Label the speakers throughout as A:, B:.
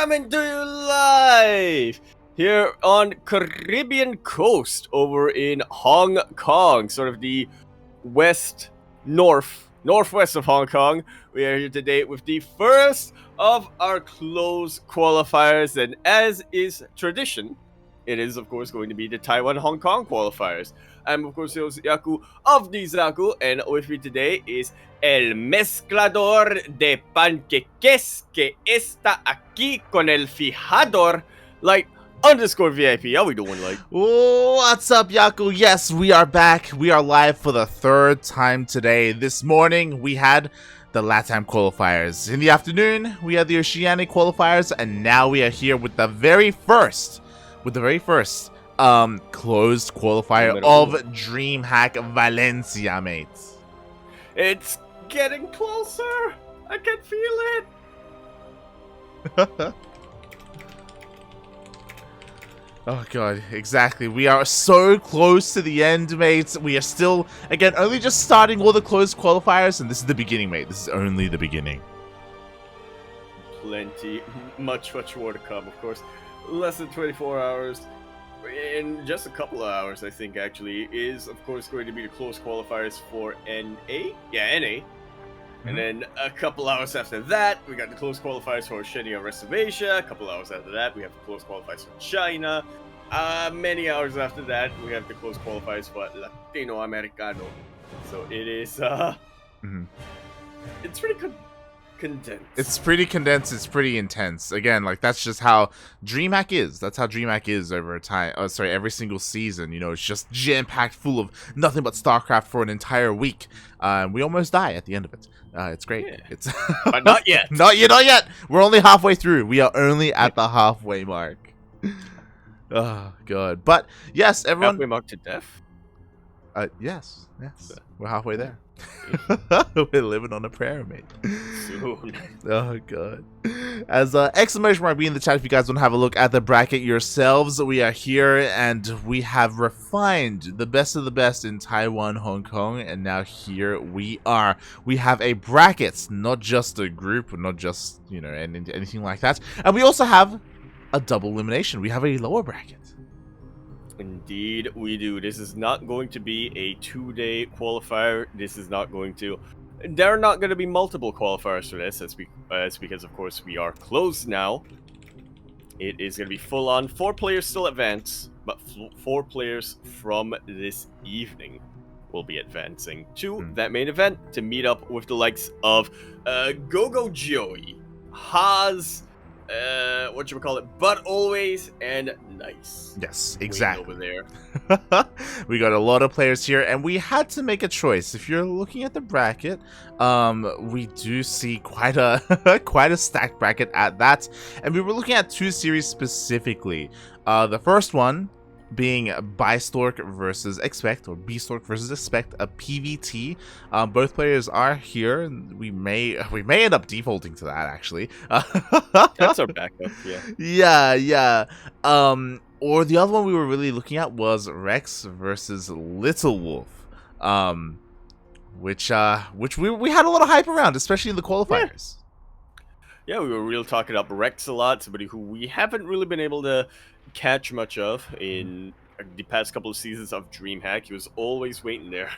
A: coming to you live here on Caribbean coast over in Hong Kong, sort of the northwest of Hong Kong. We are here today with the first of our closed qualifiers, and as is tradition, it is of course going to be the Taiwan-Hong Kong qualifiers. I'm of course Yaku of the Zaku, and with me today is el mezclador de panqueques que está aquí con el fijador, Light underscore VIP. How we doing, Light?
B: What's up, Yaku? Yes, we are back. We are live for the third time today. This morning, we had the LATAM qualifiers. In the afternoon, we had the Oceanic qualifiers, and now we are here with the very first closed qualifier of DreamHack Valencia, mates.
A: It's getting closer. I can feel it.
B: Oh god, exactly. We are so close to the end, mates. We are still, again, only just starting all the closed qualifiers, and this is the beginning, mate. This is only the beginning.
A: Plenty, much more to come, of course. Less than 24 hours. In just a couple of hours, I think, actually, is, of course, going to be the closed qualifiers for NA. Yeah, NA. And then a couple hours after that, we got the close qualifiers for Oceania Rest of Asia. A couple hours after that, we have the close qualifiers for China. Many hours after that, we have the close qualifiers for Latino Americano. So it is, it's pretty condensed.
B: It's pretty condensed. It's pretty intense. Again, like, that's just how DreamHack is. That's how DreamHack is over time. Oh, sorry, every single season. You know, it's just jam-packed full of nothing but StarCraft for an entire week. We almost die at the end of it. It's great.
A: Yeah.
B: It's
A: but not yet.
B: Not yet. We're only halfway through. We are only at the halfway mark. Oh god. But yes, everyone.
A: Halfway mark to death.
B: Yes. We're halfway there. We're living on a prayer, mate.
A: Soon.
B: Oh god. As exclamation mark be in the chat if you guys want to have a look at the bracket yourselves. We are here and we have refined the best of the best in Taiwan, Hong Kong, and now here we are. We have a bracket, not just a group, not just, you know, anything like that. And we also have a double elimination. We have a lower bracket.
A: Indeed, we do. This is not going to be a 2-day qualifier. There are not going to be multiple qualifiers for this, because, of course, we are closed now. It is going to be full-on. 4 players still advance, but 4 players from this evening will be advancing to that main event to meet up with the likes of Gogo Joey, Haas, But Always, and Nice.
B: Yes, exactly.
A: Over there.
B: We got a lot of players here, and we had to make a choice. If you're looking at the bracket, we do see quite a stacked bracket at that, and we were looking at 2 series specifically. The first one being Bystork versus Expect, or Bstork versus Expect, a PvT. Both players are here, and we may end up defaulting to that, actually.
A: That's our backup, yeah.
B: Yeah. Or the other one we were really looking at was Rex versus LittleWolf, which we had a lot of hype around, especially in the qualifiers.
A: Yeah, we were really talking up Rex a lot, somebody who we haven't really been able to catch much of in the past couple of seasons of DreamHack. He was always waiting there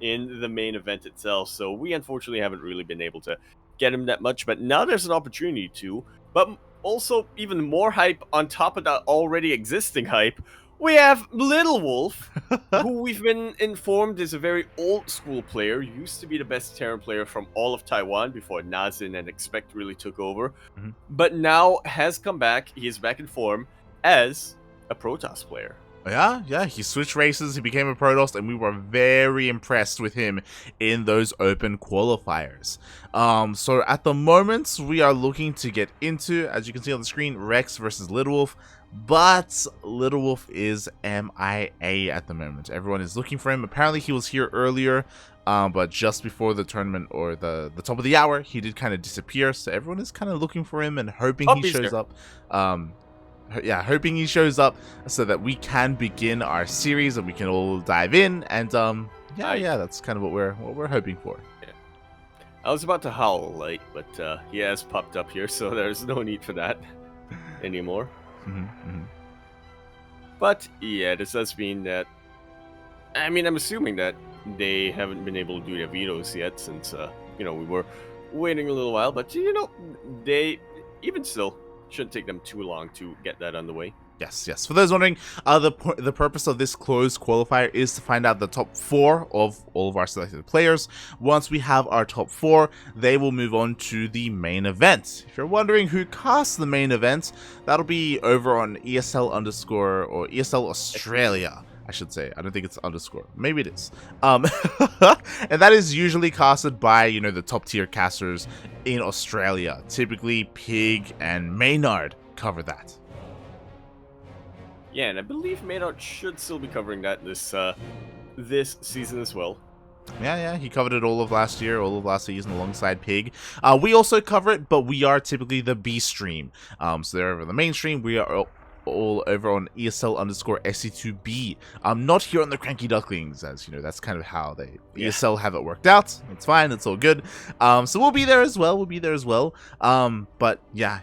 A: in the main event itself, so we unfortunately haven't really been able to get him that much, but now there's an opportunity to. But also, even more hype on top of that already existing hype, we have LittleWolf, who we've been informed is a very old school player, used to be the best Terran player from all of Taiwan before Nazin and Expect really took over, but now has come back. He is back in form as a Protoss player.
B: Yeah, he switched races, he became a Protoss, and we were very impressed with him in those open qualifiers. So at the moment, we are looking to get into, as you can see on the screen, Rex versus LittleWolf, but LittleWolf is MIA at the moment. Everyone is looking for him. Apparently he was here earlier, but just before the tournament, or the top of the hour, he did kind of disappear, so everyone is kind of looking for him and hoping he shows up. Hoping he shows up so that we can begin our series and we can all dive in, and that's kind of what we're hoping for.
A: Yeah. I was about to howl, Light, but he has popped up here, so there's no need for that. anymore.
B: Mm-hmm.
A: But yeah, this does mean that. I mean, I'm assuming that they haven't been able to do their vetoes yet, since we were waiting a little while. But they even still shouldn't take them too long to get that underway.
B: Yes, yes. For those wondering, the purpose of this closed qualifier is to find out the top 4 of all of our selected players. Once we have our top 4, they will move on to the main event. If you're wondering who casts the main event, that'll be over on ESL underscore or ESL Australia, I should say. I don't think it's underscore. Maybe it is. And that is usually casted by, the top tier casters in Australia. Typically, Pig and Maynard cover that.
A: Yeah, and I believe Maynard should still be covering that this season as well.
B: Yeah, he covered it all of last year, all of last season alongside Pig. We also cover it, but we are typically the B stream. So they're over the main stream. We are all over on ESL underscore SC2B. Not here on the CranKy Ducklings, as that's kind of how they ESL have it worked out. It's fine, it's all good. So we'll be there as well. But yeah,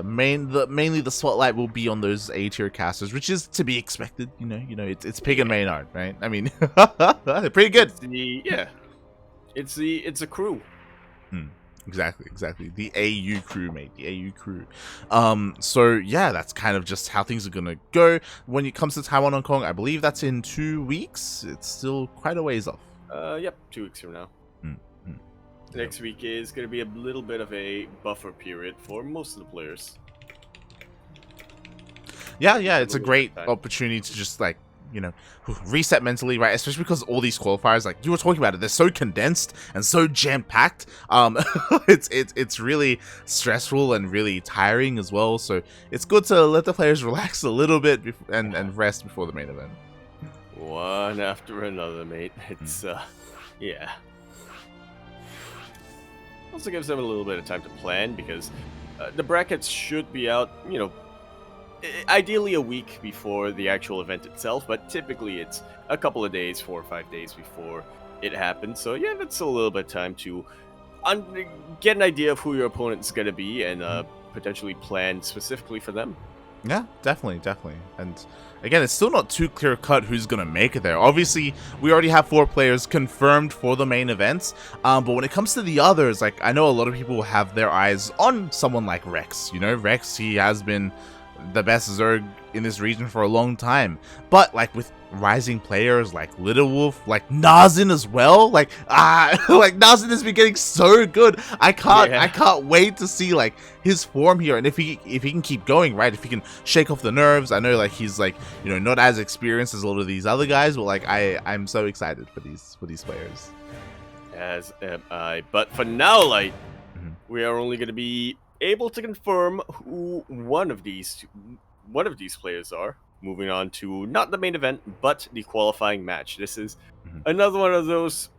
B: mainly the spotlight will be on those A tier casters, which is to be expected. It's Pig and Maynard, right? I mean, they're pretty good.
A: It's a crew.
B: Exactly. The AU crew, mate. The AU crew. So yeah, that's kind of just how things are gonna go. When it comes to Taiwan, Hong Kong, I believe that's in 2 weeks. It's still quite a ways off.
A: Yep, 2 weeks from now. Next week is gonna be a little bit of a buffer period for most of the players.
B: Yeah, it's a great opportunity to just reset mentally, right? Especially because all these qualifiers, like you were talking about it, they're so condensed and so jam-packed. It's really stressful and really tiring as well. So it's good to let the players relax a little bit and rest before the main event.
A: One after another, mate. It's yeah. Also gives them a little bit of time to plan, because the brackets should be out, ideally a week before the actual event itself, but typically it's a couple of days, 4 or 5 days before it happens. So yeah, that's a little bit of time to get an idea of who your opponent's going to be and potentially plan specifically for them.
B: Yeah, definitely. And again, it's still not too clear cut who's going to make it there. Obviously, we already have 4 players confirmed for the main events. But when it comes to the others, I know a lot of people have their eyes on someone like Rex. Rex, he has been the best Zerg in this region for a long time, but with rising players like LittleWolf, like Nazin as well, Nazin has been getting so good. I can't wait to see his form here, and if he can keep going, right, if he can shake off the nerves. I know he's not as experienced as a lot of these other guys, but I'm so excited for these players.
A: As am I. But for now, we are only going to be able to confirm who one of these players are. Moving on to not the main event, but the qualifying match. This is another one of those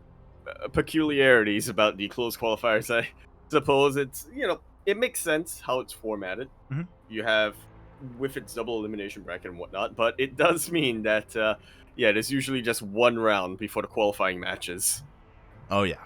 A: peculiarities about the closed qualifiers. I suppose it's it makes sense how it's formatted. You have with its double elimination bracket and whatnot, but it does mean that there's usually just one round before the qualifying matches.
B: Oh yeah.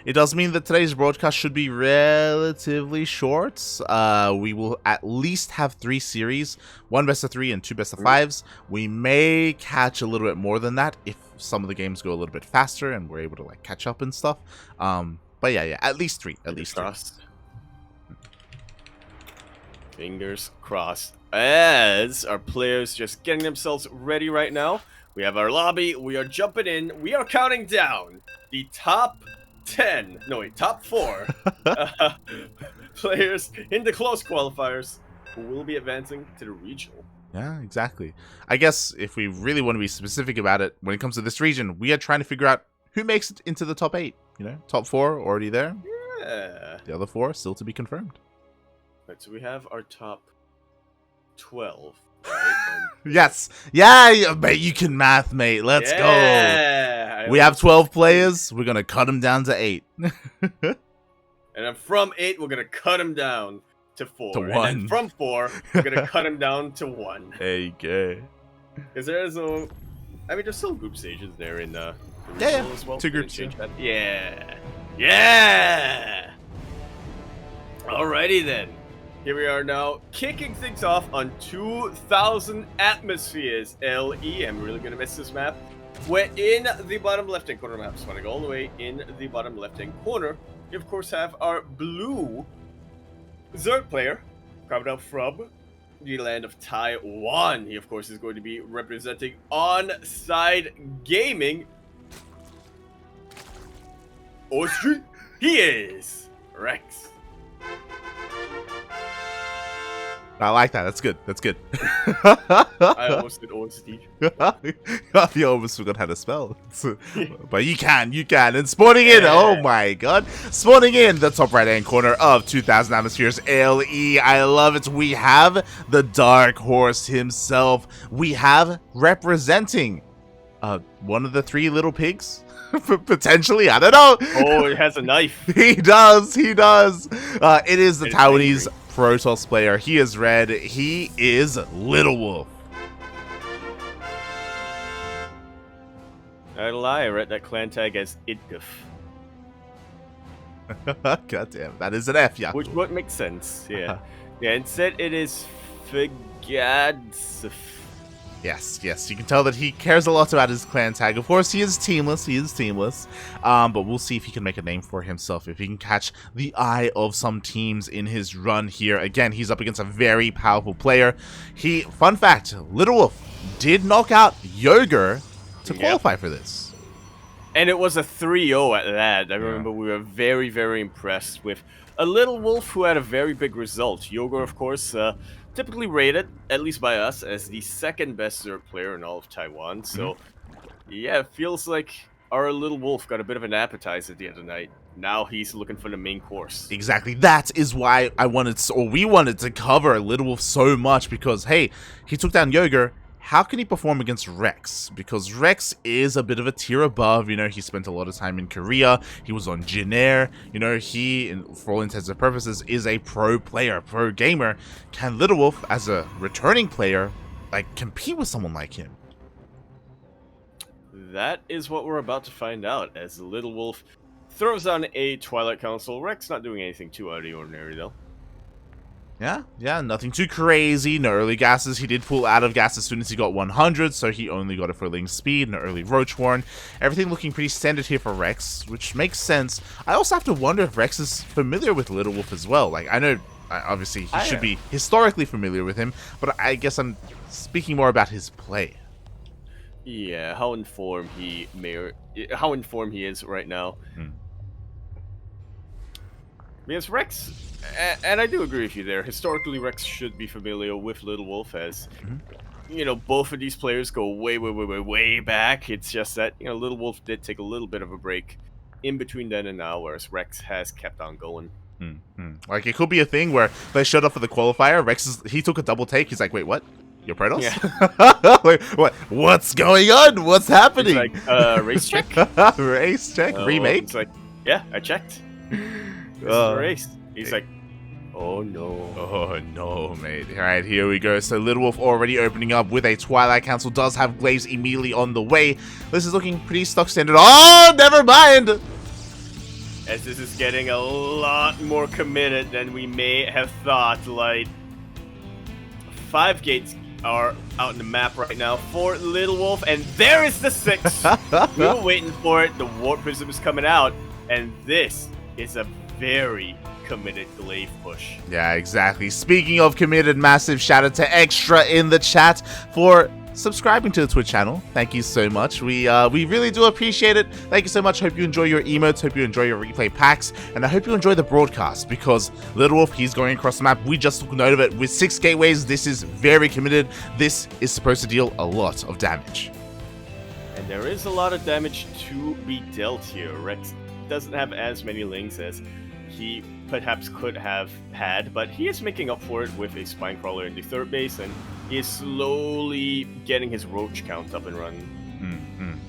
B: It does mean that today's broadcast should be relatively short. We will at least have 3 series, 1 best of 3 and 2 best of 5s. We may catch a little bit more than that if some of the games go a little bit faster and we're able to catch up and stuff. But yeah, at least 3.
A: Fingers crossed. As our players just getting themselves ready right now. We have our lobby. We are jumping in. We are counting down the top 4 players in the close qualifiers who will be advancing to the regional.
B: Yeah, exactly. I guess if we really want to be specific about it, when it comes to this region, we are trying to figure out who makes it into the top 8. Top 4 already there.
A: Yeah.
B: The other 4 still to be confirmed.
A: Right, so we have our top 12. Right?
B: Yes. Yeah, mate, you can math, mate. Let's go. We have 12 players. We're going to cut them down to 8.
A: And then from 8, we're going to cut them down to 4.
B: To 1.
A: And then from 4, we're going to cut them down to 1.
B: There you go.
A: Because there's there's still group stages there in the
B: yeah.
A: as well.
B: 2 groups.
A: Yeah. Alrighty then. Here we are now, kicking things off on 2,000 atmospheres. LE, I'm really gonna miss this map. We're in the bottom left-hand corner map, spawning all the way in the bottom left-hand corner. We, of course, have our blue Zerg player, coming out from the land of Taiwan. He, of course, is going to be representing On-Side Gaming. Austria, he is Rex.
B: I like that. That's good. That's good.
A: I almost did Austria.
B: You almost forgot how to spell. But you can. And spawning in. Oh my god. Spawning in the top right-hand corner of 2,000 atmospheres. LE. I love it. We have the Dark Horse himself. We have representing one of the 3 little pigs. Potentially, I don't know.
A: Oh, it has a knife.
B: He does. It is the Taiwanese Protoss player. He is red. He is LittleWolf.
A: I lie. I read that clan tag as Idguf.
B: God damn, that is an F, yeah.
A: Which would make sense, yeah. Yeah, instead it is Figadsif.
B: Yes, you can tell that he cares a lot about his clan tag. Of course, he is teamless, but we'll see if he can make a name for himself, if he can catch the eye of some teams in his run here. Again, he's up against a very powerful player. Fun fact, LittleWolf did knock out Yogur to qualify for this.
A: And it was a 3-0 at that. I remember we were very, very impressed with a LittleWolf who had a very big result. Yogur, of course, typically rated, at least by us, as the second best Zerg player in all of Taiwan. So, yeah, it feels like our LittleWolf got a bit of an appetizer the other night. Now he's looking for the main course.
B: Exactly. That is why we wanted to cover LittleWolf so much, because, hey, he took down Yogur. How can he perform against Rex? Because Rex is a bit of a tier above. You know, he spent a lot of time in Korea. He was on Jin Air. You know, he, for all intents and purposes, is a pro player, pro gamer. Can LittleWolf, as a returning player, like, compete with someone like him?
A: That is what we're about to find out, as LittleWolf throws down a Twilight Council. Rex not doing anything too out of the ordinary, though.
B: Yeah, nothing too crazy. No early gases. He did pull out of gas as soon as he got 100, so he only got it for Ling speed. No early Roach Warren. Everything looking pretty standard here for Rex, which makes sense. I also have to wonder if Rex is familiar with LittleWolf as well. Like, I know, obviously, he should be historically familiar with him, but I guess I'm speaking more about his play.
A: Yeah, how informed he is right now. Because Rex, and I do agree with you there, historically Rex should be familiar with LittleWolf, as, you know, both of these players go way back. It's just that, you know, LittleWolf did take a little bit of a break in between then and now, whereas Rex has kept on going.
B: Like, it could be a thing where they showed up for the qualifier, he took a double take, he's like, wait, what? You're Protoss?
A: Yeah.
B: Wait, what? What's going on? What's happening?
A: It's like, race check?
B: Race check? Remake?
A: It's like, yeah, I checked. This is a race. He's like, oh no.
B: Oh no, mate. Alright, here we go. So LittleWolf already opening up with a Twilight Council. Does have Glaives immediately on the way. This is looking pretty stock standard. Oh, never mind!
A: As this is getting a lot more committed than we may have thought. Like, 5 gates are out in the map right now for LittleWolf, and there is the 6. We were waiting for it. The Warp Prism is coming out, and this is a very committed glaive push.
B: Yeah, exactly. Speaking of committed, massive shout out to Extra in the chat for subscribing to the Twitch channel. Thank you so much. We really do appreciate it. Thank you so much. Hope you enjoy your emotes. Hope you enjoy your replay packs. And I hope you enjoy the broadcast, because LittleWolf, he's going across the map. We just took note of it. With 6 gateways, this is very committed. This is supposed to deal a lot of damage.
A: And there is a lot of damage to be dealt here. Rex doesn't have as many links as he perhaps could have had, but he is making up for it with a Spine Crawler in the 3rd base, and he is slowly getting his Roach count up and running.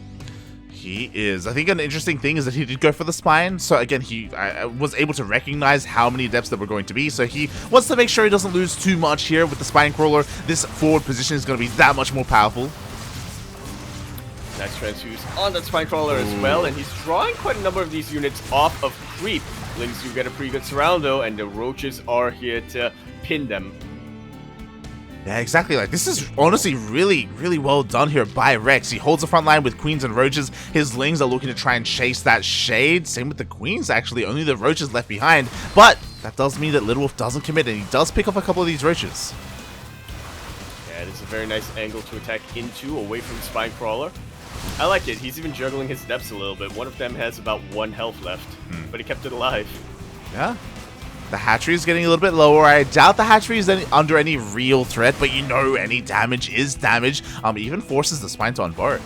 B: He is. I think an interesting thing is that he did go for the Spine, so again, he was able to recognize how many depths there were going to be, so he wants to make sure he doesn't lose too much here with the Spine Crawler. This forward position is going to be that much more powerful.
A: Nice transfuse on that Spine Crawler as well, and he's drawing quite a number of these units off of creep. Lings do get a pretty good surround though, and the Roaches are here to pin them.
B: Yeah, exactly. Like, this is honestly really, really well done here by Rex. He holds the front line with queens and roaches. His lings are looking to try and chase that shade. Same with the queens, actually. Only the roaches left behind. But that does mean that LittleWolf doesn't commit, and he does pick off a couple of these roaches.
A: Yeah, it is a very nice angle to attack into, away from Spine Crawler. I like it. He's even juggling his depths a little bit. One of them has about 1 health left, but he kept it alive.
B: Yeah. The hatchery is getting a little bit lower. I doubt the hatchery is under any real threat, but you know any damage is damage. Even forces the spine to unbar.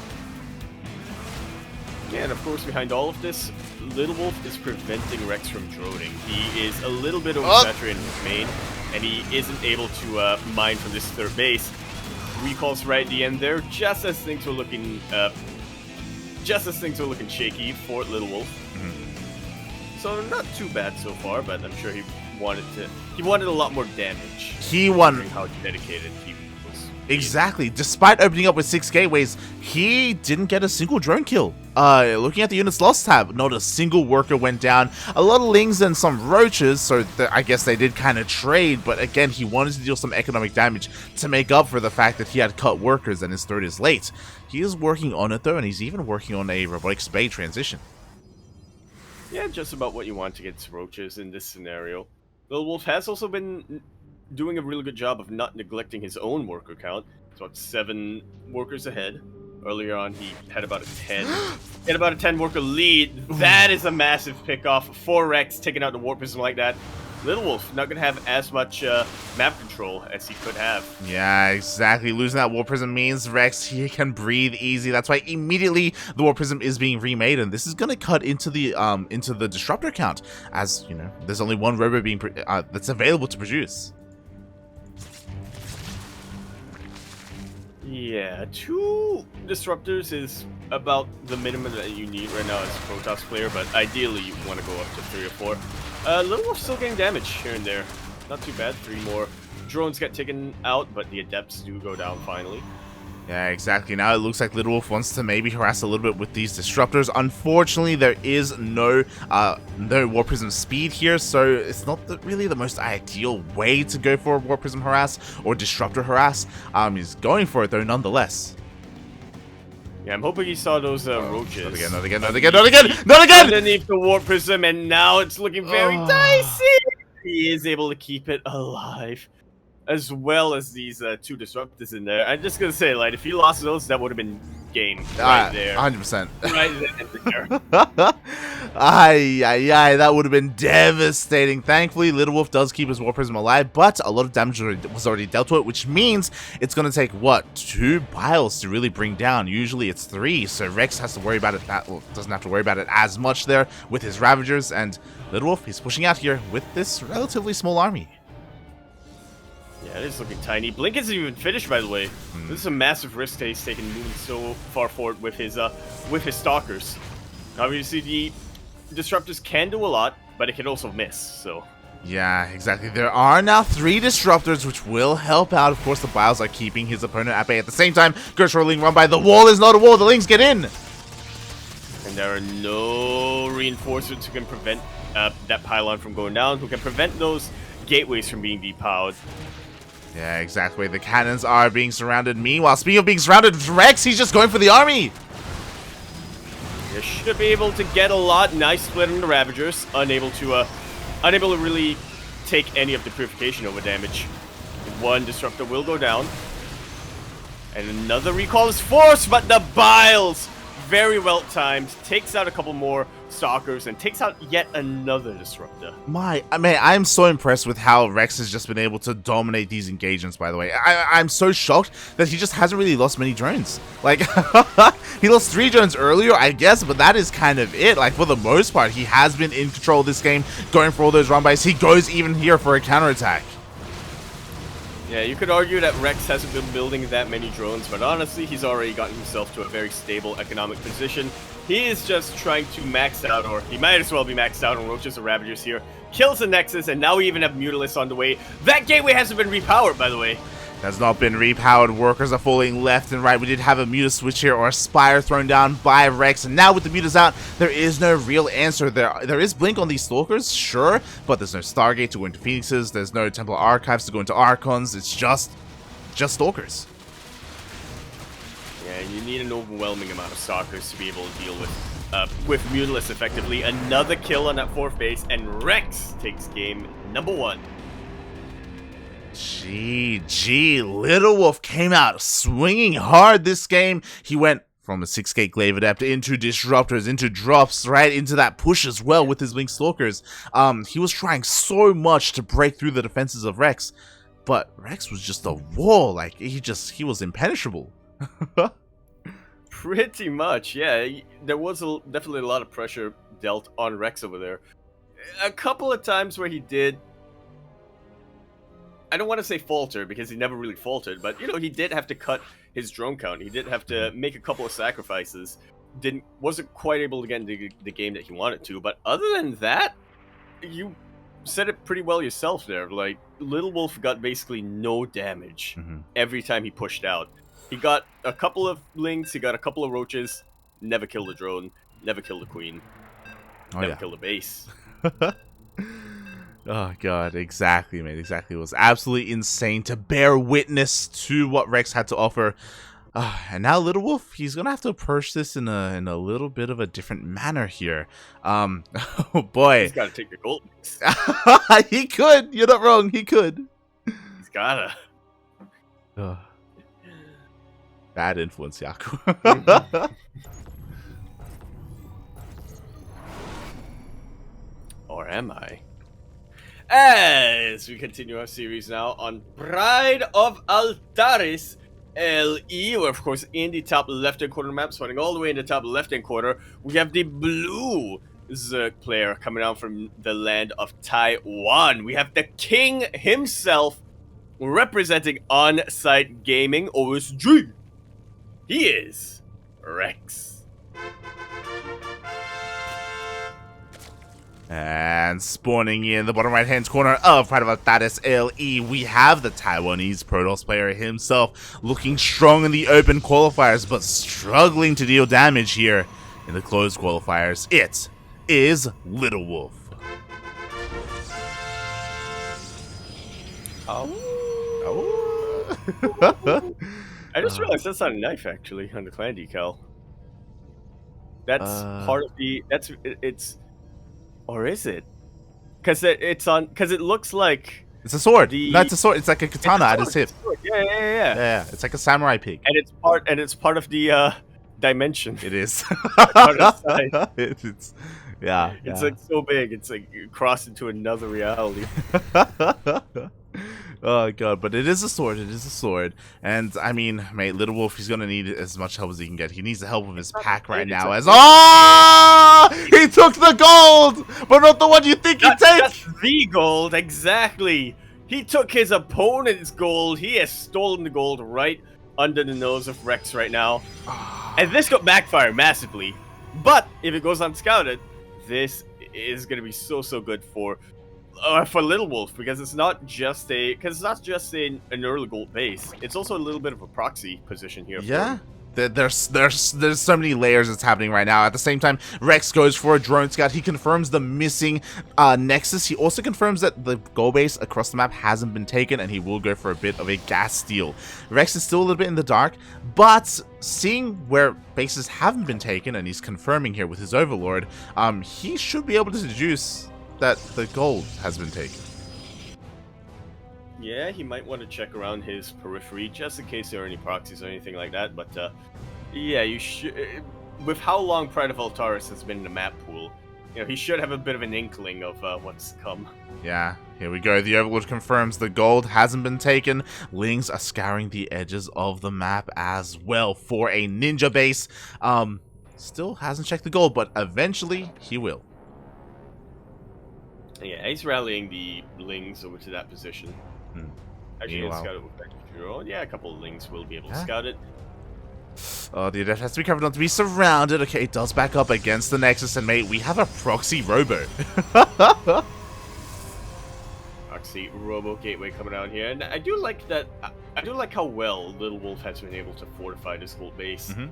A: Yeah, and of course behind all of this, LittleWolf is preventing Rex from droning. He is a little bit oversaturated in his main, and he isn't able to mine from this third base. Recalls right at the end there, just as things were looking shaky for LittleWolf. So not too bad so far, but I'm sure he wanted a lot more damage.
B: He won.
A: How dedicated he was.
B: Exactly. Despite opening up with 6 gateways, he didn't get a single drone kill. Looking at the units lost tab, not a single worker went down. A lot of lings and some roaches, so I guess they did kind of trade, but again, he wanted to deal some economic damage to make up for the fact that he had cut workers and his third is late. He is working on it though, and he's even working on a robotic spade transition.
A: Yeah, just about what you want to get roaches in this scenario. LittleWolf has also been doing a really good job of not neglecting his own worker count. It's about 7 workers ahead. Earlier on, he had about a 10. He had about a 10 worker lead. That is a massive pick-off for Rex, taking out the Warp Prism like that. LittleWolf not going to have as much map control as he could have.
B: Yeah, exactly. Losing that Warp Prism means Rex, he can breathe easy. That's why immediately the Warp Prism is being remade, and this is going to cut into the Disruptor count, as, you know, there's only one robo being that's available to produce.
A: Yeah, 2 Disruptors is about the minimum that you need right now as a Protoss player, but ideally you want to go up to 3 or 4. LittleWolf still getting damage here and there. Not too bad. 3 more drones get taken out, but the Adepts do go down finally.
B: Yeah, exactly. Now it looks like LittleWolf wants to maybe harass a little bit with these Disruptors. Unfortunately, there is no Warp Prism speed here, so it's not really the most ideal way to go for a Warp Prism harass or Disruptor harass. He's going for it though, nonetheless.
A: Yeah, I'm hoping he saw those roaches.
B: Not again, not again, not again, not again, not again!
A: Underneath the Warp Prism, and now it's looking very dicey! He is able to keep it alive, as well as these 2 Disruptors in there. I'm just gonna say, like, if he lost those, that would have been game right there.
B: 100%.
A: Right there.
B: Ay, that would have been devastating. Thankfully, LittleWolf does keep his Warp Prism alive, but a lot of damage was already dealt to it, which means it's going to take, what, 2 biles to really bring down. Usually it's 3, so Rex has to worry about it, doesn't have to worry about it as much there with his Ravagers, and LittleWolf, he's pushing out here with this relatively small army.
A: Yeah, it is looking tiny. Blink isn't even finished, by the way. This is a massive risk that he's taken moving so far forward with his Stalkers. Obviously, the Disruptors can do a lot, but it can also miss, so...
B: Yeah, exactly. There are now 3 Disruptors, which will help out. Of course, the Biles are keeping his opponent at bay. At the same time, Gersh rolling run by. The wall is not a wall. The Lings get in!
A: And there are no reinforcements who can prevent that pylon from going down, who can prevent those gateways from being depowered.
B: Yeah, exactly. The cannons are being surrounded. Meanwhile, speaking of being surrounded, Rex, he's just going for the army.
A: You should be able to get a lot. Nice split on the Ravagers. Unable to really take any of the Purification over damage. 1 Disruptor will go down. And another recall is forced, but the Biles, very well timed, takes out a couple more Stalkers and takes out yet another Disruptor.
B: I'm so impressed with how Rex has just been able to dominate these engagements, by the way. I'm so shocked that he just hasn't really lost many drones. Like, he lost 3 drones earlier, I guess, but that is kind of it. Like, for the most part, he has been in control of this game, going for all those run-bys. He goes even here for a counterattack.
A: Yeah, you could argue that Rex hasn't been building that many drones, but honestly, he's already gotten himself to a very stable economic position. He is just trying to max out, or he might as well be maxed out on Roaches or Ravagers here. Kills the Nexus, and now we even have Mutalisk on the way. That gateway hasn't been repowered, by the way.
B: Has not been repowered. Workers are falling left and right. We did have a Muta switch here, or a Spire thrown down by Rex. And now with the Mutas out, there is no real answer. There is Blink on these Stalkers, sure, but there's no Stargate to go into Phoenixes. There's no Temple Archives to go into Archons. It's just Stalkers.
A: Yeah, you need an overwhelming amount of Stalkers to be able to deal with Mutalisk effectively. Another kill on that 4th base, and Rex takes game number 1.
B: GG. LittleWolf came out swinging hard this game. He went from a 6-gate Glaive Adept into Disruptors, into drops, right into that push as well with his Blink Stalkers. He was trying so much to break through the defenses of Rex, but Rex was just a wall. Like, he was impenetrable.
A: Pretty much, yeah. There was definitely a lot of pressure dealt on Rex over there. A couple of times where he did, I don't want to say falter, because he never really faltered, but, you know, he did have to cut his drone count. He did have to make a couple of sacrifices. Wasn't quite able to get into the game that he wanted to, but other than that, you said it pretty well yourself there. Like, LittleWolf got basically no damage every time he pushed out. He got a couple of links, he got a couple of roaches, never killed the drone, never killed the queen, never killed the base.
B: Oh god, exactly, mate, exactly. It was absolutely insane to bear witness to what Rex had to offer. And now LittleWolf, he's gonna have to approach this in a little bit of a different manner here. Oh boy.
A: He's gotta take the gold.
B: He could, you're not wrong, he could.
A: He's gotta.
B: Bad influence, Yaku.
A: Or am I? As we continue our series now on Bride of Altaris LE, we're of course in the top left-hand corner map, spawning all the way in the top left-hand corner. We have the blue Zerg player coming down from the land of Taiwan. We have the king himself representing On-Site Gaming OSG. He is Rex.
B: And spawning in the bottom right-hand corner of Pride of Altaris LE, we have the Taiwanese Protoss player himself, looking strong in the open qualifiers, but struggling to deal damage here in the closed qualifiers. It is LittleWolf.
A: I just realized that's not a knife actually on the clan decal. That's part of the. It's. Or is it? Because it's on. Because it looks like.
B: It's a sword. That's a sword. It's like a katana at his hip.
A: Yeah.
B: It's like a samurai pig.
A: And it's part of the dimension.
B: It is. It's
A: like so big. It's like crossed into another reality.
B: Oh god, but it is a sword. It is a sword. And I mean, mate, LittleWolf, he's gonna need as much help as he can get. He needs the help of his pack right now. As he took the gold, but not the one you think he'd take.
A: That's the gold, exactly. He took his opponent's gold. He has stolen the gold right under the nose of Rex right now, and this got backfired massively. But if it goes unscouted, this is gonna be so good for LittleWolf, because it's not just an early gold base. It's also a little bit of a proxy position here.
B: Yeah. There's so many layers that's happening right now. At the same time, Rex goes for a drone scout. He confirms the missing Nexus. He also confirms that the gold base across the map hasn't been taken, and he will go for a bit of a gas steal. Rex is still a little bit in the dark, but seeing where bases haven't been taken, and he's confirming here with his Overlord, he should be able to deduce that the gold has been taken.
A: Yeah, he might want to check around his periphery just in case there are any proxies or anything like that. But yeah, you should. With how long Pride of Altaris has been in the map pool, you know, he should have a bit of an inkling of what's to come.
B: Yeah, here we go. The Overlord confirms the gold hasn't been taken. Lings are scouring the edges of the map as well for a ninja base. Still hasn't checked the gold, but eventually he will.
A: Yeah, he's rallying the Lings over to that position. Actually, he'll scout it with extra drone. Yeah, a couple of Lings will be able to scout it.
B: Oh, the Adept has to be careful not to be surrounded. Okay, it does back up against the Nexus, and mate, we have a proxy robo.
A: Proxy robo gateway coming out here, and I do like that. I do like how well LittleWolf has been able to fortify this whole base.
B: Mm-hmm.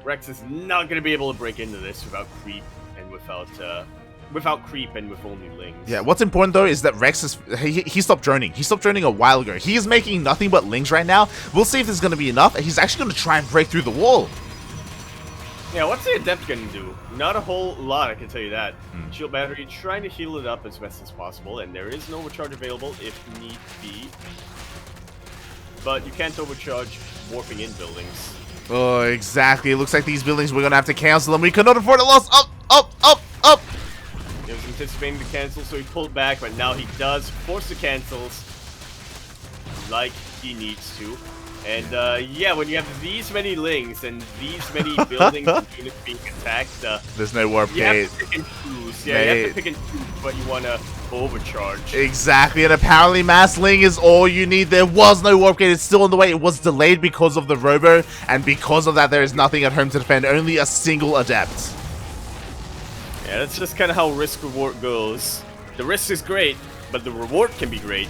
A: Rex is not going to be able to break into this without creep and without creep and with only lings.
B: Yeah, what's important though is that Rex is he stopped droning. He stopped droning a while ago. He is making nothing but lings right now. We'll see if this is going to be enough. And he's actually going to try and break through the wall.
A: Yeah, what's the Adept going to do? Not a whole lot, I can tell you that. Shield battery, trying to heal it up as best as possible, and there is no overcharge available if need be. But you can't overcharge warping in buildings.
B: Oh, exactly. It looks like these buildings, we're going to have to cancel them. We cannot afford a loss. Up, up, up, up.
A: He was anticipating the cancel, so he pulled back, but now he does force the cancels like he needs to. And yeah, when you have these many lings and these many buildings and units being attacked,
B: there's no warp
A: you
B: gate.
A: have to pick and choose. Yeah, you have to pick and choose what you want to overcharge.
B: Exactly, and apparently mass ling is all you need. There was no warp gate. It's still on the way. It was delayed because of the robo, and because of that, there is nothing at home to defend. Only a single adept.
A: Yeah, that's just kind of how risk-reward goes. The risk is great, but the reward can be great.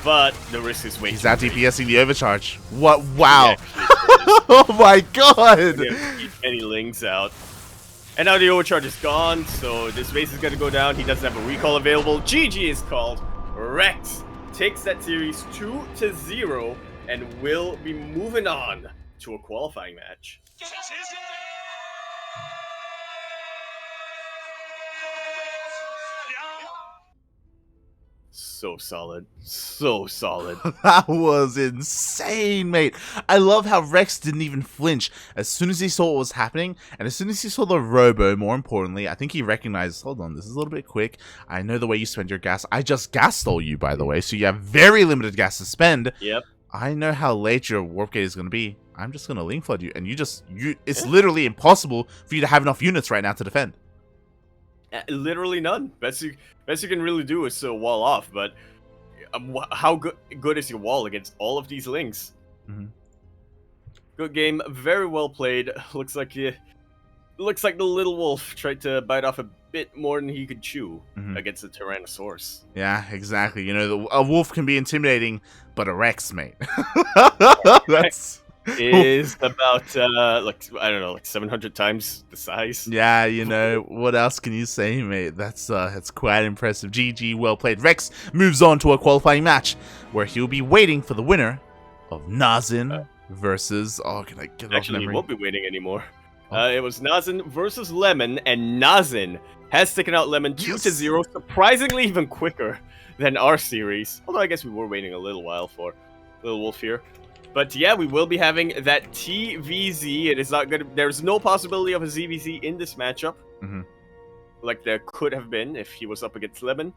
A: But the risk is way
B: He's
A: too
B: out
A: great.
B: DPSing the overcharge. What? Wow. Oh my god.
A: Any lings out. And now the overcharge is gone, so this base is going to go down. He doesn't have a recall available. GG is called. Rex takes that series 2-0 and will be moving on to a qualifying match. So solid. So solid.
B: That was insane, mate. I love how Rex didn't even flinch as soon as he saw what was happening, and as soon as he saw the robo, more importantly, I think he recognized, hold on, this is a little bit quick. I know the way you spend your gas. I just gas stole you, by the way, so you have very limited gas to spend.
A: Yep.
B: I know how late your warp gate is going to be. I'm just going to link flood you, and it's literally impossible for you to have enough units right now to defend.
A: Literally none. Best you can really do is wall off, but how good is your wall against all of these lings? Good game, very well played. Looks like the LittleWolf tried to bite off a bit more than he could chew against the Tyrannosaurus.
B: Yeah, exactly. You know, a wolf can be intimidating, but a Rex, mate. That's
A: is about like I don't know, like 700 times the size.
B: Yeah, you know, what else can you say, mate? That's quite impressive. GG, well played. Rex moves on to a qualifying match where he'll be waiting for the winner of Nazin versus can I get
A: Actually, he won't be waiting anymore. It was Nazin versus Lemon, and Nazin has taken out Lemon 2-0, surprisingly even quicker than our series. Although I guess we were waiting a little while for LittleWolf here. But yeah, we will be having that TVZ. It is not good. There's no possibility of a ZvZ in this matchup. Like there could have been if he was up against Lemon.